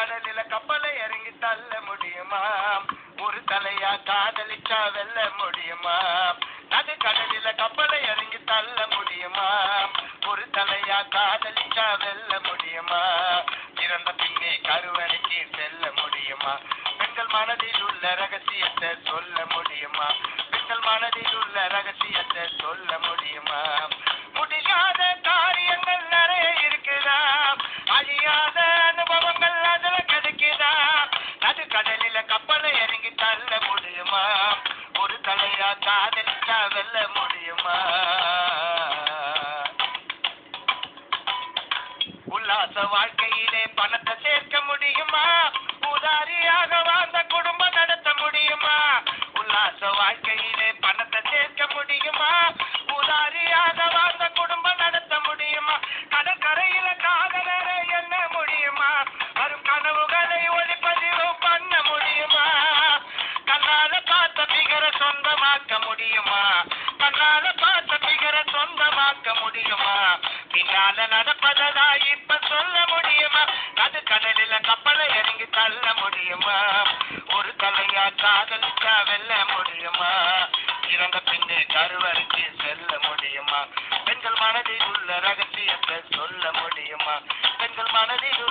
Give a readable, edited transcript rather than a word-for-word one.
நடுக்கடலில கப்பலை இறங்கி தள்ள முடியுமா? ஒரு தலையா காதலிச்சா வெல்ல முடியுமா? நடுக்கடலில கப்பலை இறங்கி தள்ள முடியுமா? ஒரு தலையா காதலிச்சா வெல்ல முடியுமா? இறந்த பின்னே கருவறைக்கு செல்ல முடியுமா? பெண்கள் மனதில் உள்ள ரகசியத்தை சொல்ல முடியுமா? பெண்கள் மனதில் உள்ள ரகசியத்தை சொல்ல முடியுமா? முடியாத காரியங்கள் நிறைய இருக்குதா, அழியாத அனுபவங்கள் அதுல கிடைக்குதா? நடுக்கடலில கப்பலை இறங்கி தள்ள முடியுமா? ஒரு தலையா காதலிச்சா வெல்ல முடியுமா? உல்லாச வாழ்க்கையிலே பணத்தை சேர்க்க முடியுமா? உதாரியாக வாழ்ந்த குடும்பம் நடத்த முடியுமா? உல்லாச வாழ்க்கையிலே பணத்தை சேர்க்க முடியுமா? உதாரியாக வாழ்ந்த குடும்பம் நடத்த முடியுமா? கடற்கரையில காதலரை என்ன முடியுமா? வரும் கனவுகளை ஒளிப்பதிவு பண்ண முடியுமா? கண்ணால பார்த்த பிகர சொந்தமாக்க முடியுமா? கண்ணால பார்த்த பிகர சொந்தமாக்க முடியுமா? பின்னால நடப்பதா இப்ப சொல்ல முடியுமா? நடுக்கடலில கப்பலை இறங்கி தள்ள முடியுமா? ஒரு தலையா காதலிச்சா வெல்ல முடியுமா? இறந்த பின்னே கருவறைக்கு செல்ல முடியுமா? பெண்கள் மனதில் உள்ள ரகசியத்தை சொல்ல முடியுமா? பெண்கள் மனதில்